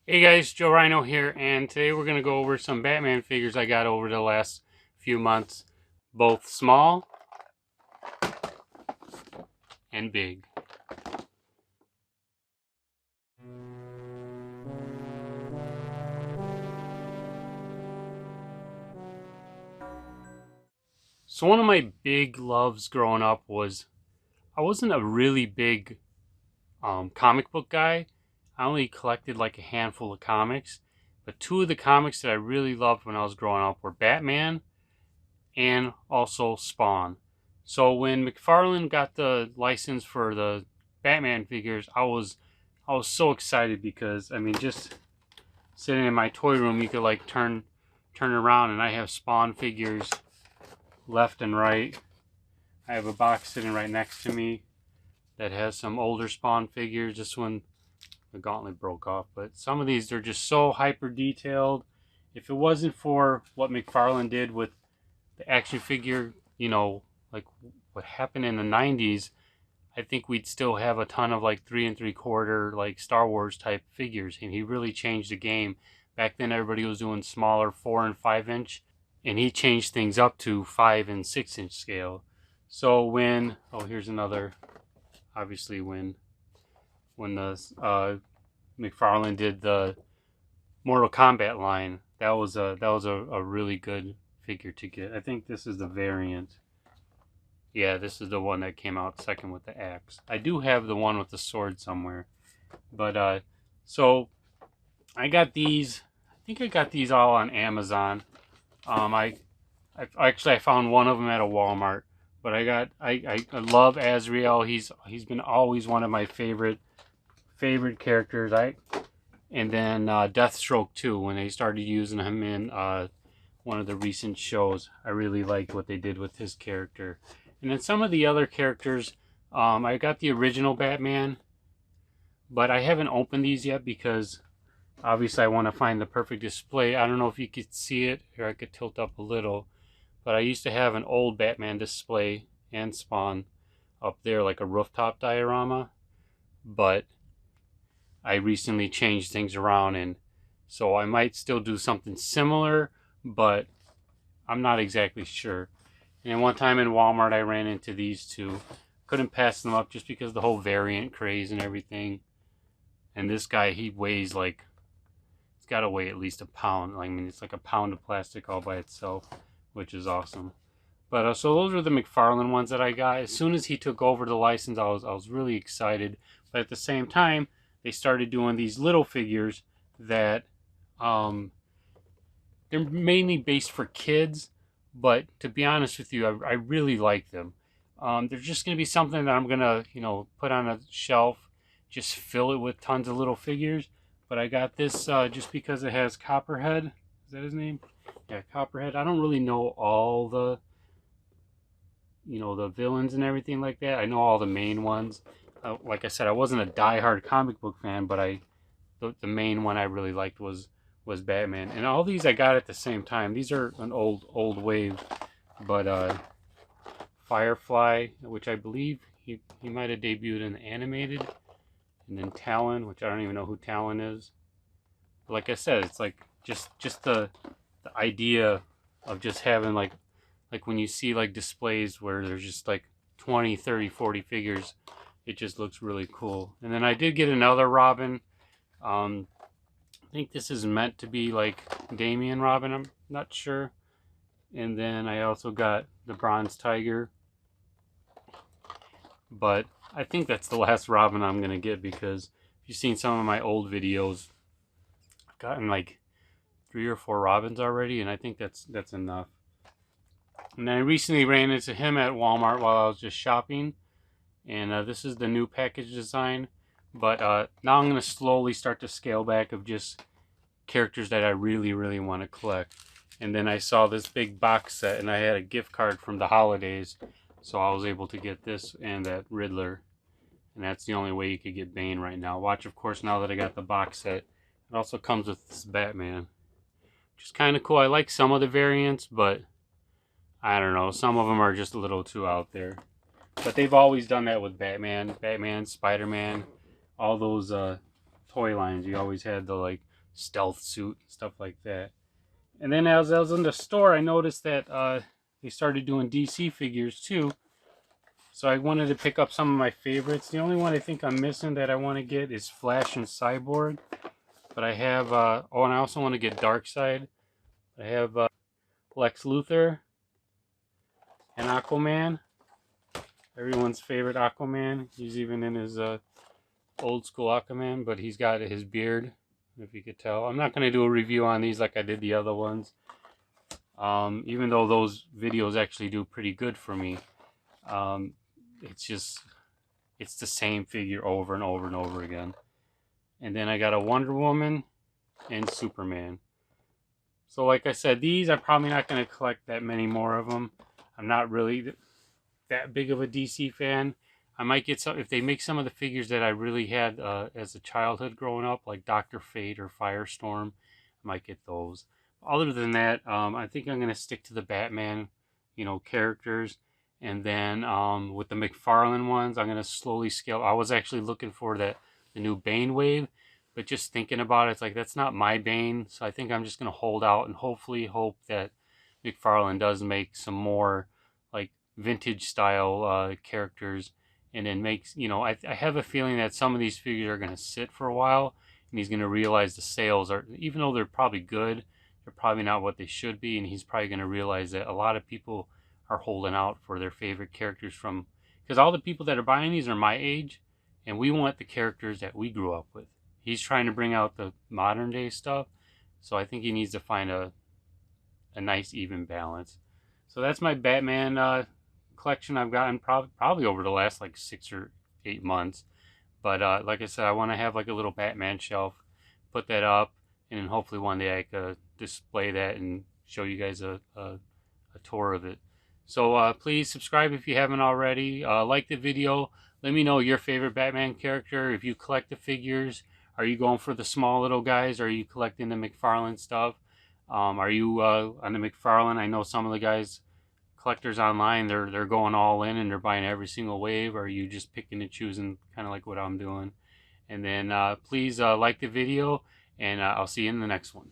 Hey guys, Joe Rhino here, and today we're going to go over some Batman figures I got over the last few months, both small and big. So one of my big loves growing up was, I wasn't a really big comic book guy. I only collected like a handful of comics, but two of the comics that I really loved when I was growing up were Batman and also Spawn. So when McFarlane got the license for the Batman figures, I was so excited because I mean, just sitting in my toy room, you could like turn around and I have Spawn figures left and right. I have a box sitting right next to me that has some older Spawn figures. This one, the gauntlet broke off, but some of these, they're just so hyper detailed. If it wasn't for what McFarlane did with the action figure, like what happened in the 90s, I think we'd still have a ton of like 3 3/4 like Star Wars type figures. And he really changed the game. Back then, everybody was doing smaller 4 and 5 inch, and he changed things up to 5 and 6 inch scale. So when, oh, here's another, obviously when the McFarlane did the Mortal Kombat line, that was a really good figure to get. I think this is the variant. Yeah, this is the one that came out second with the axe. I do have the one with the sword somewhere. But so I got these. I think I got these all on Amazon. I found one of them at a Walmart. But I love Azrael. He's been always one of my favorite characters. And then Deathstroke too. When they started using him in one of the recent shows, I really liked what they did with his character. And then some of the other characters, I got the original Batman, but I haven't opened these yet because obviously I want to find the perfect display. I don't know if you could see it, or I could tilt up a little, but I used to have an old Batman display and Spawn up there, like a rooftop diorama, but I recently changed things around, and so I might still do something similar, but I'm not exactly sure. And one time in Walmart, I ran into these two. Couldn't pass them up just because of the whole variant craze and everything. And this guy, he weighs like, it's got to weigh at least a pound. I mean, it's like a pound of plastic all by itself, which is awesome. But so those are the McFarlane ones that I got. As soon as he took over the license, I was really excited. But at the same time, they started doing these little figures that they're mainly based for kids, but to be honest with you, I really like them. They're just going to be something that I'm going to, put on a shelf, just fill it with tons of little figures. But I got this just because it has Copperhead. Is that his name? Yeah, Copperhead. I don't really know all the villains and everything like that. I know all the main ones. Like I said, I wasn't a diehard comic book fan, but the main one I really liked was Batman. And all these I got at the same time. These are an old wave, but Firefly, which I believe he might have debuted in the animated, and then Talon, which I don't even know who Talon is. But like I said, it's like just the idea of just having like when you see like displays where there's just like 20, 30, 40 figures, it just looks really cool. And then I did get another Robin. I think this is meant to be like Damian Robin, I'm not sure. And then I also got the Bronze Tiger. But I think that's the last Robin I'm going to get, because if you've seen some of my old videos, I've gotten like 3 or 4 Robins already, and I think that's enough. And then I recently ran into him at Walmart while I was just shopping. And this is the new package design. But now I'm going to slowly start to scale back of just characters that I really, really want to collect. And then I saw this big box set, and I had a gift card from the holidays. So I was able to get this and that Riddler. And that's the only way you could get Bane right now. Watch, of course, now that I got the box set. It also comes with this Batman, which is kind of cool. I like some of the variants, but I don't know. Some of them are just a little too out there. But they've always done that with Batman, Spider-Man, all those toy lines. You always had the like stealth suit, stuff like that. And then as I was in the store, I noticed that they started doing DC figures too. So I wanted to pick up some of my favorites. The only one I think I'm missing that I want to get is Flash and Cyborg. But I have, oh, and I also want to get Darkseid. I have Lex Luthor and Aquaman. Everyone's favorite Aquaman. He's even in his old school Aquaman, but he's got his beard, if you could tell. I'm not going to do a review on these like I did the other ones. Even though those videos actually do pretty good for me. It's the same figure over and over and over again. And then I got a Wonder Woman and Superman. So like I said, these I'm probably not going to collect that many more of them. I'm not really that big of a DC fan. I might get some, if they make some of the figures that I really had as a childhood growing up, like Dr. Fate or Firestorm, I might get those. Other than that, I think I'm going to stick to the Batman, characters. And then with the McFarlane ones, I'm going to slowly scale. I was actually looking for the new Bane wave, but just thinking about it, it's like, that's not my Bane. So I think I'm just going to hold out and hopefully hope that McFarlane does make some more like vintage style characters. And then makes, I have a feeling that some of these figures are going to sit for a while. And he's going to realize the sales are, even though they're probably good, they're probably not what they should be. And he's probably going to realize that a lot of people are holding out for their favorite characters from, because all the people that are buying these are my age, and we want the characters that we grew up with. He's trying to bring out the modern day stuff, so I think he needs to find a nice even balance. So that's my Batman collection I've gotten probably over the last like 6 or 8 months. But like I said, I want to have like a little Batman shelf, put that up, and then hopefully one day I could display that and show you guys a tour of it. So please subscribe if you haven't already. Like the video. Let me know your favorite Batman character. If you collect the figures, are you going for the small little guys? Are you collecting the McFarlane stuff? Are you on the McFarlane? I know some of the guys, collectors online, they're going all in and they're buying every single wave. Or are you just picking and choosing, kind of like what I'm doing? And then please like the video, and I'll see you in the next one.